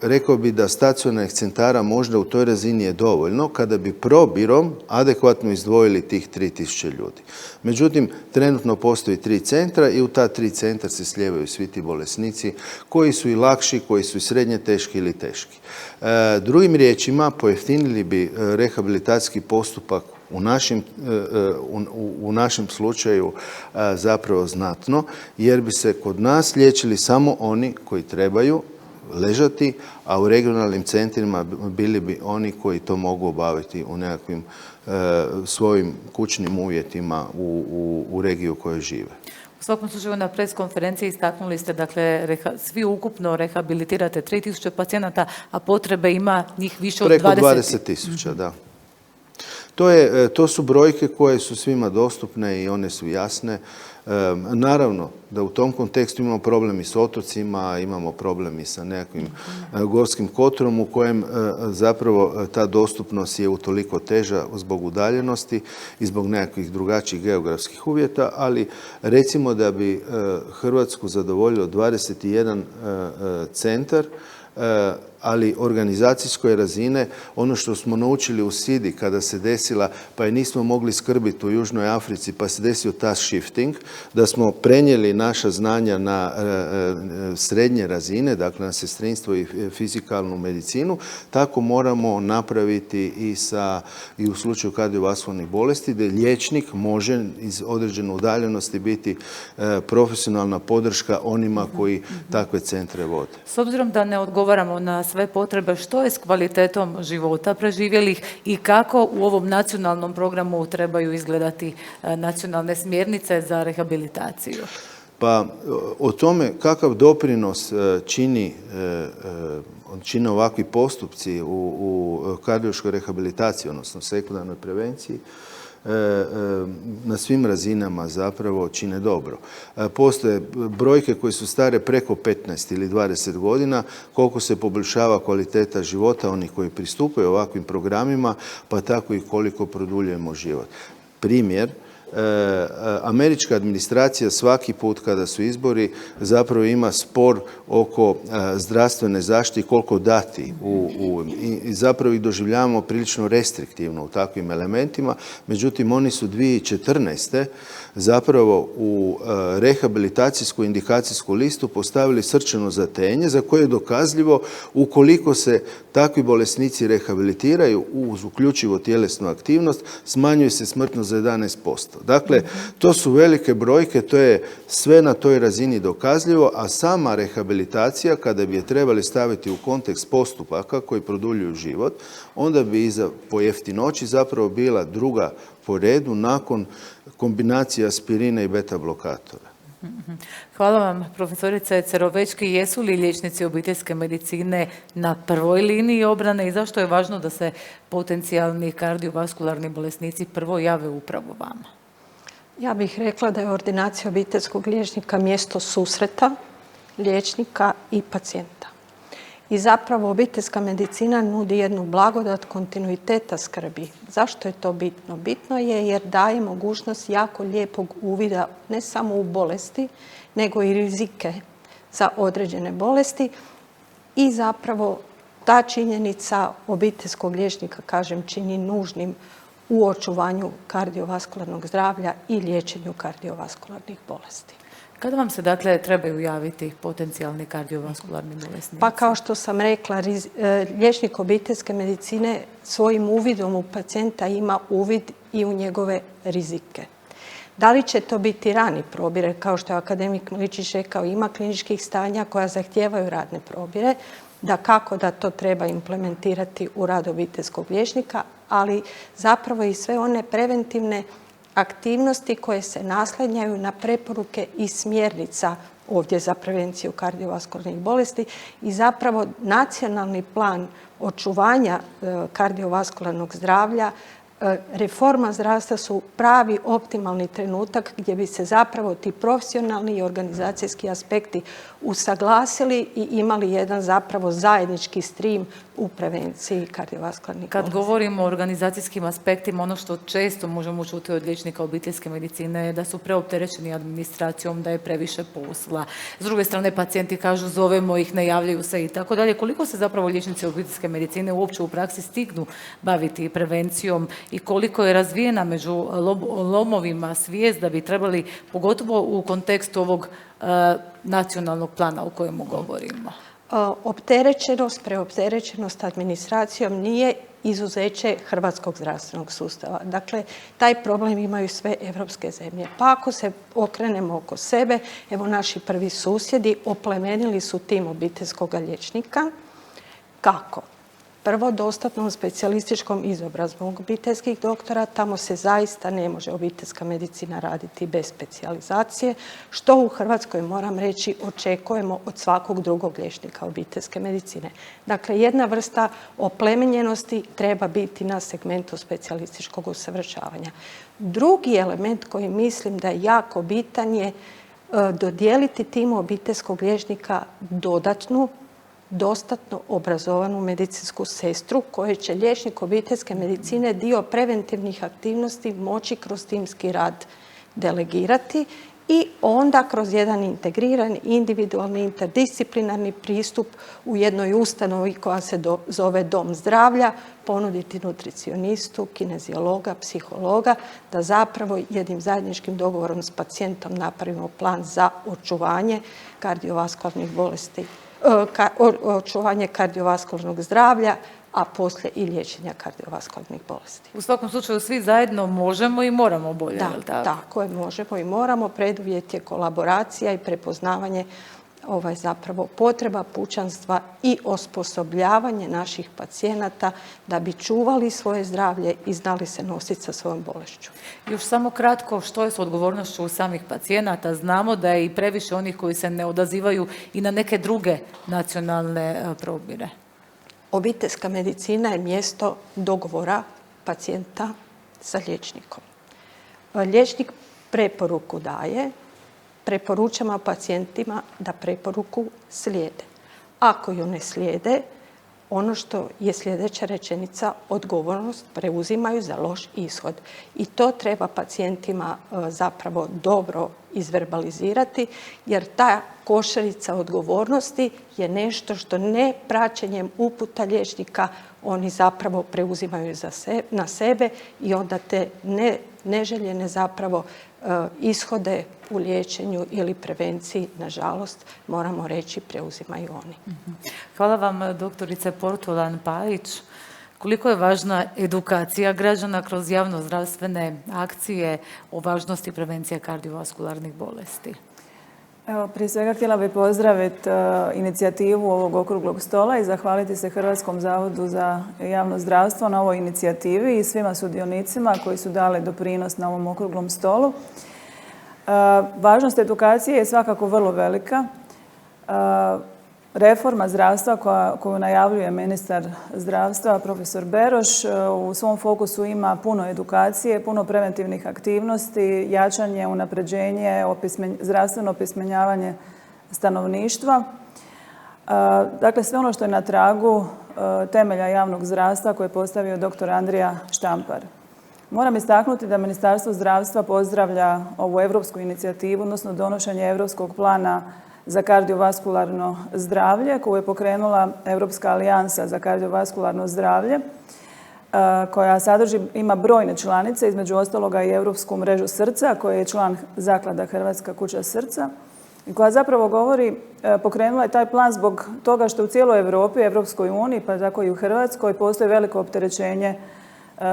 rekao bi da stacionarnih centara možda u toj razini je dovoljno kada bi probirom adekvatno izdvojili tih 3.000 ljudi. Međutim, trenutno postoji 3 centra i u ta 3 centra se slijevaju svi ti bolesnici koji su i lakši, koji su i srednje teški ili teški. Drugim riječima, pojeftinili bi rehabilitacijski postupak u našem slučaju zapravo znatno, jer bi se kod nas liječili samo oni koji trebaju ležati, a u regionalnim centrima bili bi oni koji to mogu obaviti u nekakvim svojim kućnim uvjetima u regiji u kojoj žive. U svakom slučaju na preskonferenciji istaknuli ste, dakle, svi ukupno rehabilitirate 3.000 pacijenata, a potrebe ima njih više od 20.000. Preko 20.000, da. To su brojke koje su svima dostupne i one su jasne. Naravno da u tom kontekstu imamo problem i s otocima, imamo problem i sa nekakvim gorskim kotorom u kojem zapravo ta dostupnost je utoliko teža zbog udaljenosti i zbog nekakvih drugačijih geografskih uvjeta, ali recimo da bi Hrvatsku zadovoljilo 21 centar, ali organizacijskoj razine, ono što smo naučili u Sidi kada se desila, pa je nismo mogli skrbiti u Južnoj Africi, pa se desio task shifting, da smo prenijeli naša znanja na srednje razine, dakle na sestrinstvo i fizikalnu medicinu, tako moramo napraviti i u slučaju kardiovaskularnih bolesti, da liječnik može iz određene udaljenosti biti profesionalna podrška onima koji takve centre vode. S obzirom da ne odgovaramo na sve potrebe, što je s kvalitetom života preživjelih i kako u ovom nacionalnom programu trebaju izgledati nacionalne smjernice za rehabilitaciju? Pa o tome kakav doprinos čine ovakvi postupci u kardiološkoj rehabilitaciji, odnosno sekundarnoj prevenciji, na svim razinama zapravo čine dobro. Postoje brojke koje su stare preko 15 ili 20 godina, koliko se poboljšava kvaliteta života onih koji pristupaju ovakvim programima, pa tako i koliko produljujemo život. Primjer, američka administracija svaki put kada su izbori zapravo ima spor oko zdravstvene zaštite, koliko dati i zapravo ih doživljavamo prilično restriktivno u takvim elementima. Međutim, oni su 2014. zapravo u rehabilitacijsku indikacijsku listu postavili srčano zatenje za koje je dokazljivo ukoliko se takvi bolesnici rehabilitiraju uz uključivo tjelesnu aktivnost, smanjuje se smrtnost za 11%. Dakle, to su velike brojke, to je sve na toj razini dokazljivo, a sama rehabilitacija, kada bi je trebali staviti u kontekst postupaka koji produljuju život, onda bi iza po jeftinoći zapravo bila druga po redu nakon kombinacije aspirina i beta blokatora. Hvala vam, profesorice Cerovečki. Jesu li liječnici obiteljske medicine na prvoj liniji obrane i zašto je važno da se potencijalni kardiovaskularni bolesnici prvo jave upravo vama? Ja bih rekla da je ordinacija obiteljskog liječnika mjesto susreta liječnika i pacijenta. I zapravo obiteljska medicina nudi jednu blagodat kontinuiteta skrbi. Zašto je to bitno? Bitno je jer daje mogućnost jako lijepog uvida ne samo u bolesti, nego i rizike za određene bolesti i zapravo ta činjenica obiteljskog liječnika, kažem, čini nužnim u očuvanju kardiovaskularnog zdravlja i liječenju kardiovaskularnih bolesti. Kada vam se dakle trebaju javiti potencijalni kardiovaskularni bolesnici? Pa kao što sam rekla, liječnik obiteljske medicine svojim uvidom u pacijenta ima uvid i u njegove rizike. Da li će to biti rani probire, kao što je akademik Miličić rekao, ima kliničkih stanja koja zahtijevaju radne probire, da kako da to treba implementirati u rad obiteljskog liječnika, ali zapravo i sve one preventivne aktivnosti koje se naslanjaju na preporuke i smjernica ovdje za prevenciju kardiovaskularnih bolesti i zapravo nacionalni plan očuvanja kardiovaskularnog zdravlja, reforma zdravstva su pravi optimalni trenutak gdje bi se zapravo ti profesionalni i organizacijski aspekti usaglasili i imali jedan zapravo zajednički stream u prevenciji kardiovaskularnih bolesti. Kad govorimo o organizacijskim aspektima, ono što često možemo čuti od liječnika obiteljske medicine je da su preopterećeni administracijom, da je previše posla. S druge strane, pacijenti kažu zovemo ih, ne javljaju se i tako dalje. Koliko se zapravo liječnici obiteljske medicine uopće u praksi stignu baviti prevencijom i koliko je razvijena među lomovima svijest da bi trebali, pogotovo u kontekstu ovog nacionalnog plana o kojemu govorimo? Preopterećenost administracijom nije izuzeće hrvatskog zdravstvenog sustava. Dakle, taj problem imaju sve evropske zemlje. Pa ako se okrenemo oko sebe, evo naši prvi susjedi oplemenili su tim obiteljskog liječnika. Kako? Prvo, dostatnom specijalističkom izobrazbom obiteljskih doktora. Tamo se zaista ne može obiteljska medicina raditi bez specijalizacije, što u Hrvatskoj, moram reći, očekujemo od svakog drugog liječnika obiteljske medicine. Dakle, jedna vrsta oplemenjenosti treba biti na segmentu specijalističkog usavršavanja. Drugi element koji mislim da je jako bitan je dodijeliti timu obiteljskog liječnika dostatno obrazovanu medicinsku sestru koje će liječnik obiteljske medicine dio preventivnih aktivnosti moći kroz timski rad delegirati i onda kroz jedan integriran, individualni, interdisciplinarni pristup u jednoj ustanovi koja se zove Dom zdravlja ponuditi nutricionistu, kineziologa, psihologa, da zapravo jednim zajedničkim dogovorom s pacijentom napravimo plan za očuvanje kardiovaskularnih bolesti, očuvanje kardiovaskularnog zdravlja, a poslije i liječenja kardiovaskularnih bolesti. U svakom slučaju svi zajedno možemo i moramo bolje, je li tako? Tako je, možemo i moramo. Preduvjet je kolaboracija i prepoznavanje zapravo potreba pučanstva i osposobljavanje naših pacijenata da bi čuvali svoje zdravlje i znali se nositi sa svojom bolešću. Još samo kratko, što je s odgovornošću samih pacijenata? Znamo da je i previše onih koji se ne odazivaju i na neke druge nacionalne probire. Obiteljska medicina je mjesto dogovora pacijenta sa liječnikom. Liječnik preporuku daje, preporučamo pacijentima da preporuku slijede. Ako ju ne slijede, ono što je sljedeća rečenica, odgovornost preuzimaju za loš ishod. I to treba pacijentima zapravo dobro izverbalizirati, jer ta košarica odgovornosti je nešto što ne praćenjem uputa liječnika oni zapravo preuzimaju na sebe i onda te neželjene zapravo ishode u liječenju ili prevenciji, nažalost, moramo reći, preuzimaju oni. Hvala vam, doktorice Portolan-Pajić. Koliko je važna edukacija građana kroz javnozdravstvene akcije o važnosti prevencije kardiovaskularnih bolesti? Evo, prije svega htjela bih pozdraviti inicijativu ovog okruglog stola i zahvaliti se Hrvatskom zavodu za javno zdravstvo na ovoj inicijativi i svima sudionicima koji su dali doprinos na ovom okruglom stolu. Važnost edukacije je svakako vrlo velika. Reforma zdravstva koju najavljuje ministar zdravstva, profesor Beroš, u svom fokusu ima puno edukacije, puno preventivnih aktivnosti, jačanje, unapređenje, zdravstveno opismenjavanje stanovništva. Dakle, sve ono što je na tragu temelja javnog zdravstva koje je postavio dr. Andrija Štampar. Moram istaknuti da Ministarstvo zdravstva pozdravlja ovu europsku inicijativu, odnosno donošenje Europskog plana za kardiovaskularno zdravlje koju je pokrenula Europska alijansa za kardiovaskularno zdravlje koja ima brojne članice, između ostaloga i Europsku mrežu srca koja je član zaklada Hrvatska kuća srca i koja zapravo pokrenula je taj plan zbog toga što u cijeloj Europi, Europskoj uniji, pa tako i u Hrvatskoj, postoji veliko opterećenje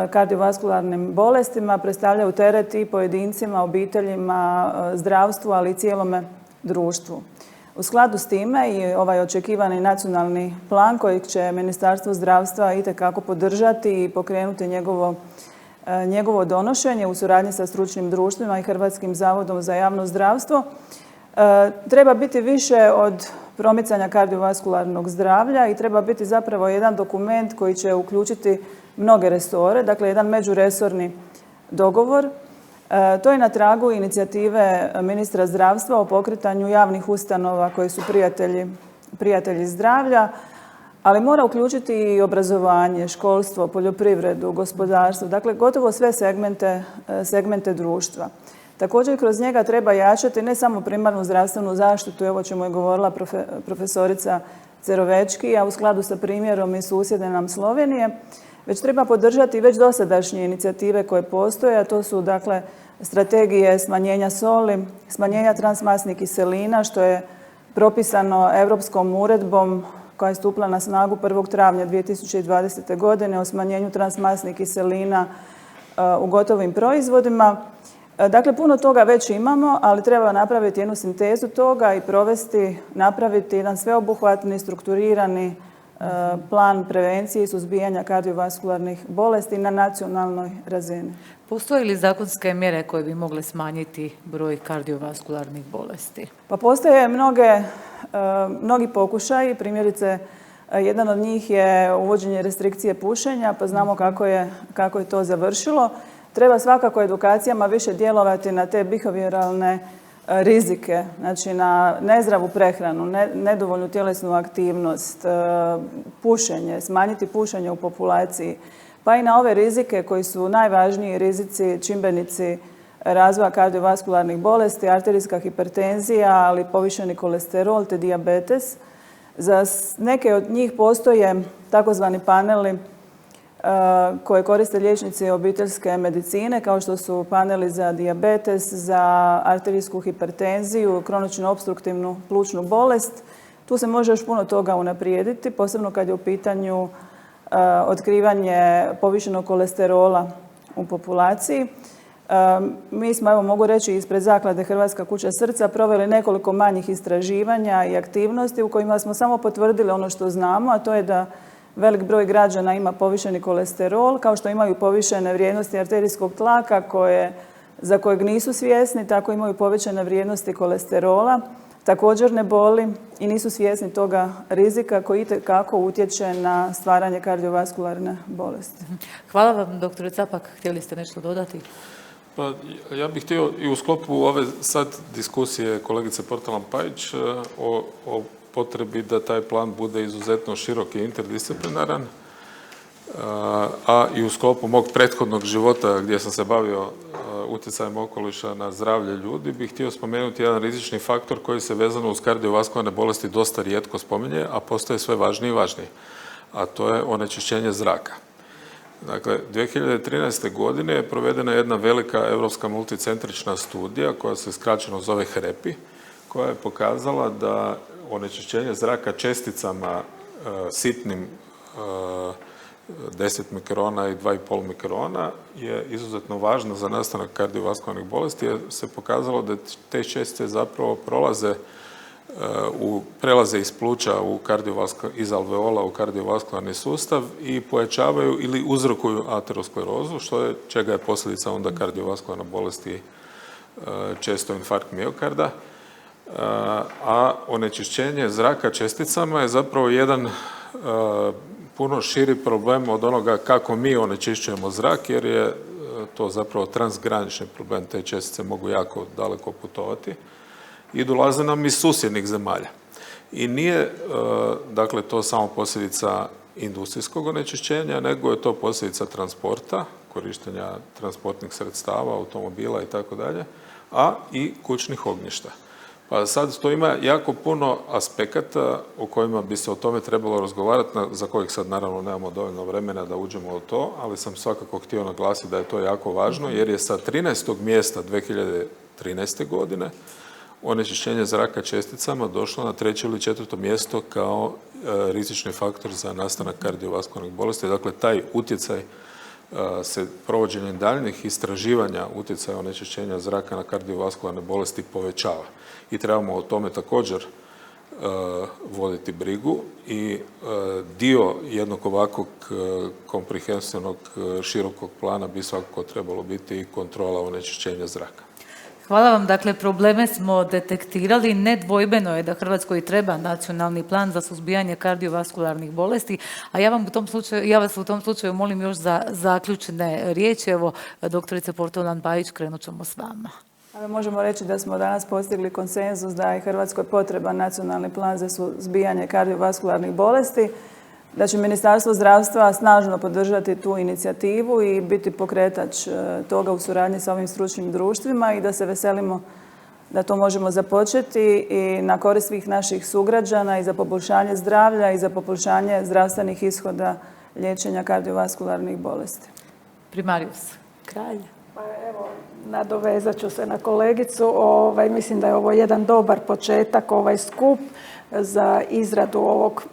kardiovaskularnim bolestima, predstavljaju teret i pojedincima, obiteljima, zdravstvu, ali i cijelome društvu. U skladu s time i ovaj očekivani nacionalni plan kojeg će Ministarstvo zdravstva itekako podržati i pokrenuti njegovo donošenje u suradnji sa stručnim društvima i Hrvatskim zavodom za javno zdravstvo treba biti više od promicanja kardiovaskularnog zdravlja i treba biti zapravo jedan dokument koji će uključiti mnoge resore, dakle jedan međuresorni dogovor. To je na tragu inicijative ministra zdravstva o pokretanju javnih ustanova koji su prijatelji zdravlja, ali mora uključiti i obrazovanje, školstvo, poljoprivredu, gospodarstvo, dakle gotovo sve segmente društva. Također kroz njega treba jačati ne samo primarnu zdravstvenu zaštitu, evo o čemu je govorila profesorica Cerovečki, a u skladu sa primjerom iz susjedne nam Slovenije, već treba podržati već dosadašnje inicijative koje postoje, a to su dakle strategije smanjenja soli, smanjenja transmasnih kiselina, što je propisano Europskom uredbom koja je stupila na snagu 1. travnja 2020. godine o smanjenju transmasnih kiselina u gotovim proizvodima. Dakle, puno toga već imamo, ali treba napraviti jednu sintezu toga i napraviti jedan sveobuhvatni, strukturirani plan prevencije i suzbijanja kardiovaskularnih bolesti na nacionalnoj razini. Postoje li zakonske mjere koje bi mogle smanjiti broj kardiovaskularnih bolesti? Pa postoje mnogi pokušaji, primjerice jedan od njih je uvođenje restrikcije pušenja, pa znamo kako je to završilo. Treba svakako edukacijama više djelovati na te behavioralne rizike, znači na nezdravu prehranu, nedovoljnu tjelesnu aktivnost, pušenje, smanjiti pušenje u populaciji, pa i na ove rizike koji su najvažniji rizici, čimbenici razvoja kardiovaskularnih bolesti, arterijska hipertenzija, ali povišeni kolesterol te dijabetes. Za neke od njih postoje takozvani paneli koje koriste liječnici obiteljske medicine, kao što su paneli za dijabetes, za arterijsku hipertenziju, kroničnu opstruktivnu plućnu bolest. Tu se može još puno toga unaprijediti, posebno kad je u pitanju otkrivanje povišenog kolesterola u populaciji. Mi smo, evo mogu reći, ispred Zaklade Hrvatska kuća srca proveli nekoliko manjih istraživanja i aktivnosti u kojima smo samo potvrdili ono što znamo, a to je da velik broj građana ima povišeni kolesterol, kao što imaju povišene vrijednosti arterijskog tlaka za kojeg nisu svjesni, tako imaju povećane vrijednosti kolesterola. Također ne boli i nisu svjesni toga rizika koji itekako utječe na stvaranje kardiovaskularne bolesti. Hvala vam, doktore Capak. Htjeli ste nešto dodati? Pa, ja bih htio i u sklopu ove sad diskusije kolegice Portalan-Pajić o potrebi da taj plan bude izuzetno širok i interdisciplinaran, a i u sklopu mog prethodnog života gdje sam se bavio utjecajem okoliša na zdravlje ljudi, bih htio spomenuti jedan rizični faktor koji se vezano uz kardiovaskularne bolesti dosta rijetko spominje, a postaje sve važniji i važniji, a to je onečišćenje zraka. Dakle, 2013. godine je provedena jedna velika europska multicentrična studija koja se skraćeno zove HREPI, koja je pokazala da onečišćenje zraka česticama sitnim 10 mikrona i 2,5 mikrona je izuzetno važno za nastanak kardiovaskularnih bolesti, jer se pokazalo da te čestice zapravo prelaze iz pluća iz alveola u kardiovaskularni sustav i pojačavaju ili uzrokuju aterosklerozu, čega je posljedica onda kardiovaskularna bolesti, često infarkt miokarda. A onečišćenje zraka česticama je zapravo jedan puno širi problem od onoga kako mi onečišćujemo zrak, jer je to zapravo transgranični problem. Te čestice mogu jako daleko putovati i dolaze nam iz susjednih zemalja. I nije, dakle, to samo posljedica industrijskog onečišćenja, nego je to posljedica transporta, korištenja transportnih sredstava, automobila i tako dalje, a i kućnih ognjišta. Pa sad to ima jako puno aspekata o kojima bi se o tome trebalo razgovarati, za kojeg sad naravno nemamo dovoljno vremena da uđemo u to, ali sam svakako htio naglasiti da je to jako važno, jer je sa 13. mjesta 2013. godine onečišćenje zraka česticama došlo na 3. ili 4. mjesto kao rizični faktor za nastanak kardiovaskularnih bolesti. Dakle, taj utjecaj se provođenjem daljnjih istraživanja utjecaja onečišćenja zraka na kardiovaskularne bolesti povećava. I trebamo o tome također voditi brigu i dio jednog ovakvog komprehensivnog širokog plana bi svakako trebalo biti i kontrola onečišćenja zraka. Hvala vam. Dakle, probleme smo detektirali. Nedvojbeno je da Hrvatskoj treba nacionalni plan za suzbijanje kardiovaskularnih bolesti, a ja vas u tom slučaju molim još za zaključne riječi. Evo, doktorice Portolan-Pajić, krenut ćemo s vama. Možemo reći da smo danas postigli konsenzus da je Hrvatskoj potreban nacionalni plan za suzbijanje kardiovaskularnih bolesti, da će Ministarstvo zdravstva snažno podržati tu inicijativu i biti pokretač toga u suradnji sa ovim stručnim društvima i da se veselimo da to možemo započeti i na korist svih naših sugrađana i za poboljšanje zdravlja i za poboljšanje zdravstvenih ishoda liječenja kardiovaskularnih bolesti. Primarius Kralj. Pa evo, nadovezat ću se na kolegicu. Mislim da je ovo jedan dobar početak, ovaj skup za izradu ovog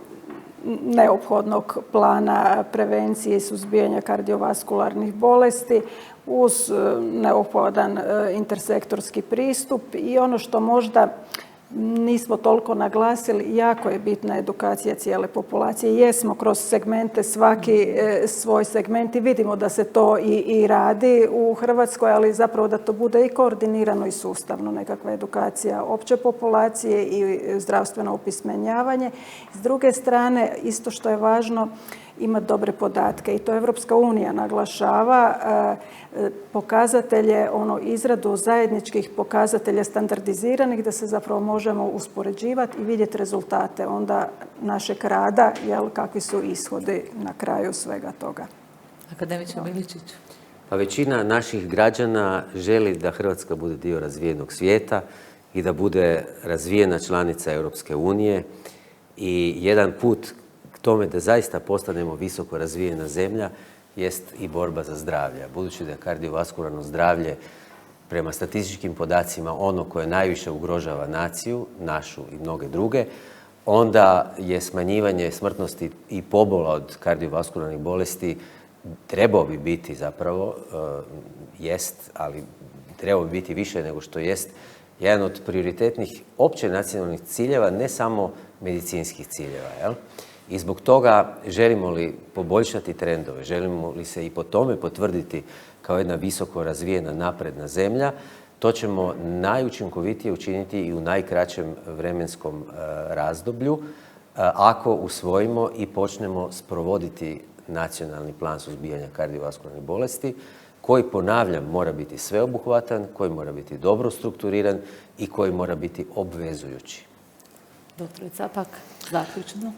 neophodnog plana prevencije i suzbijanja kardiovaskularnih bolesti uz neophodan intersektorski pristup. I ono što možda nismo toliko naglasili, jako je bitna edukacija cijele populacije. Jesmo kroz segmente, svaki svoj segment i vidimo da se to i radi u Hrvatskoj, ali zapravo da to bude i koordinirano i sustavno, nekakva edukacija opće populacije i zdravstveno opismenjavanje. S druge strane, isto što je važno, imati dobre podatke i to Europska unija naglašava, pokazatelje, izradu zajedničkih pokazatelja standardiziranih da se zapravo možemo uspoređivati i vidjeti rezultate onda našeg rada, kakvi su ishodi na kraju svega toga. Akademiče Miličić. Pa većina naših građana želi da Hrvatska bude dio razvijenog svijeta i da bude razvijena članica Europske unije. I jedan put k tome da zaista postanemo visoko razvijena zemlja jest i borba za zdravlje. Budući da je kardiovaskularno zdravlje prema statističkim podacima ono koje najviše ugrožava naciju, našu i mnoge druge, onda je smanjivanje smrtnosti i pobola od kardiovaskularnih bolesti trebao bi biti zapravo, jest, ali trebao bi biti više nego što jest, jedan od prioritetnih opće nacionalnih ciljeva, ne samo medicinskih ciljeva. Jel? I zbog toga želimo li poboljšati trendove, želimo li se i po tome potvrditi kao jedna visoko razvijena napredna zemlja, to ćemo najučinkovitije učiniti i u najkraćem vremenskom razdoblju ako usvojimo i počnemo sprovoditi nacionalni plan suzbijanja kardiovaskularnih bolesti, koji, ponavljam, mora biti sveobuhvatan, koji mora biti dobro strukturiran i koji mora biti obvezujući. Dr. Capak, zaključno.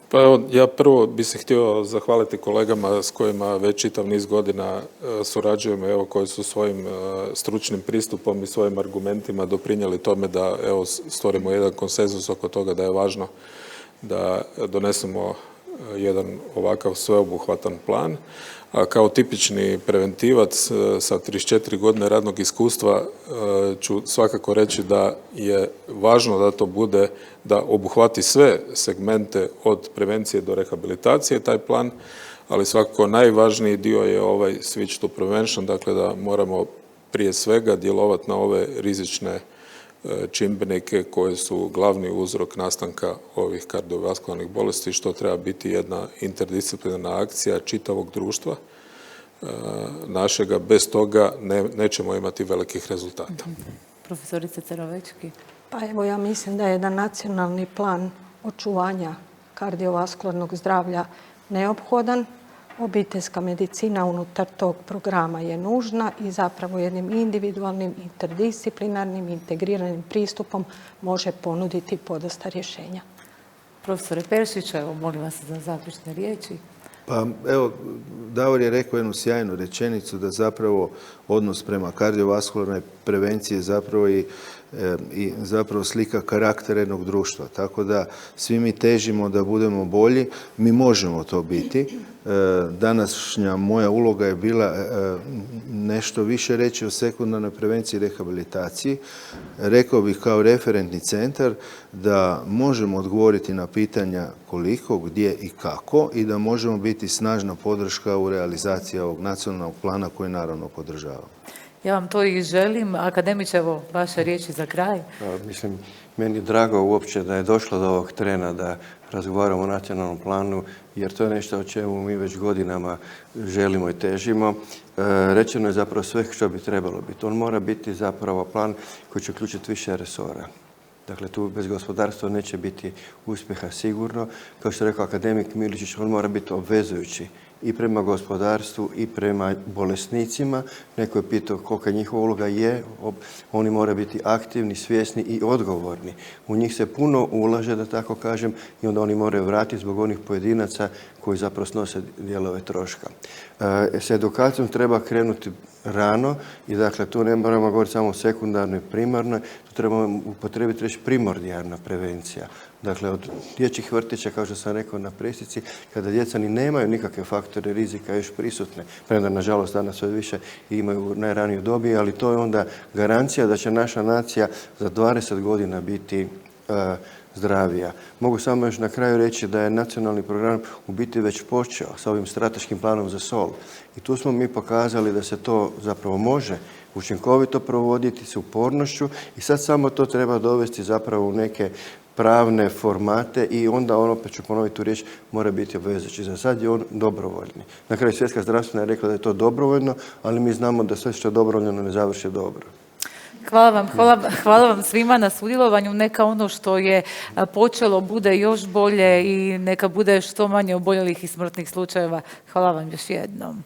Pa evo, ja prvo bi se htio zahvaliti kolegama s kojima već čitav niz godina surađujemo, evo, koji su svojim stručnim pristupom i svojim argumentima doprinijeli tome da evo, stvorimo jedan konsenzus oko toga da je važno da donesemo jedan ovakav sveobuhvatan plan. A kao tipični preventivac sa 34 godine radnog iskustva ću svakako reći da je važno da to bude, da obuhvati sve segmente od prevencije do rehabilitacije taj plan, ali svakako najvažniji dio je ovaj switch to prevention, dakle da moramo prije svega djelovati na ove rizične čimbenike koji su glavni uzrok nastanka ovih kardiovaskularnih bolesti, što treba biti jedna interdisciplinarna akcija čitavog društva našega. Bez toga nećemo imati velikih rezultata. Profesorice Cerovečki. Pa evo, ja mislim da je jedan nacionalni plan očuvanja kardiovaskularnog zdravlja neophodan. Obiteljska medicina unutar tog programa je nužna i zapravo jednim individualnim, interdisciplinarnim, integriranim pristupom može ponuditi podosta rješenja. Profesore Peršić, evo, molim vas za zaključne riječi. Pa evo, Davor je rekao jednu sjajnu rečenicu da zapravo odnos prema kardiovaskularnoj prevenciji zapravo i zapravo slika karaktera jednog društva. Tako da svi mi težimo da budemo bolji, mi možemo to biti. Današnja moja uloga je bila nešto više reći o sekundarnoj prevenciji i rehabilitaciji. Rekao bih kao referentni centar da možemo odgovoriti na pitanja koliko, gdje i kako i da možemo biti snažna podrška u realizaciji ovog nacionalnog plana koji naravno podržavamo. Ja vam to i želim. Akademiče, evo, vaše riječi za kraj. Mislim, meni je drago uopće da je došlo do ovog trena da razgovaramo o nacionalnom planu, jer to je nešto o čemu mi već godinama želimo i težimo. Rečeno je zapravo sve što bi trebalo biti. On mora biti zapravo plan koji će uključiti više resora. Dakle, tu bez gospodarstva neće biti uspjeha sigurno. Kao što je rekao akademik Miličić, on mora biti obvezujući i prema gospodarstvu i prema bolesnicima. Neko je pitao kolika njihova uloga je. Oni moraju biti aktivni, svjesni i odgovorni. U njih se puno ulaže, da tako kažem, i onda oni moraju vratiti zbog onih pojedinaca koji zapravo snose dijelove troška. S edukacijom treba krenuti rano i dakle tu ne moramo govoriti samo o sekundarnoj, primarnoj, tu trebamo upotrijebiti reći primordijalna prevencija. Dakle, od dječjih vrtića, kao što sam rekao na presici, kada djeca ni nemaju nikakve faktore rizika još prisutne, premda nažalost danas sve više imaju u najranijoj dobi, ali to je onda garancija da će naša nacija za 20 godina biti zdravija. Mogu samo još na kraju reći da je nacionalni program u biti već počeo sa ovim strateškim planom za sol. I tu smo mi pokazali da se to zapravo može učinkovito provoditi s upornošću i sad samo to treba dovesti zapravo u neke pravne formate i onda on, opet ću ponoviti tu riječ, mora biti obvezujući. Za sad je on dobrovoljni. Na kraju Svjetska zdravstvena je rekla da je to dobrovoljno, ali mi znamo da sve što je dobrovoljno ne završi dobro. Hvala vam svima na sudjelovanju. Neka ono što je počelo bude još bolje i neka bude što manje oboljelih i smrtnih slučajeva. Hvala vam još jednom.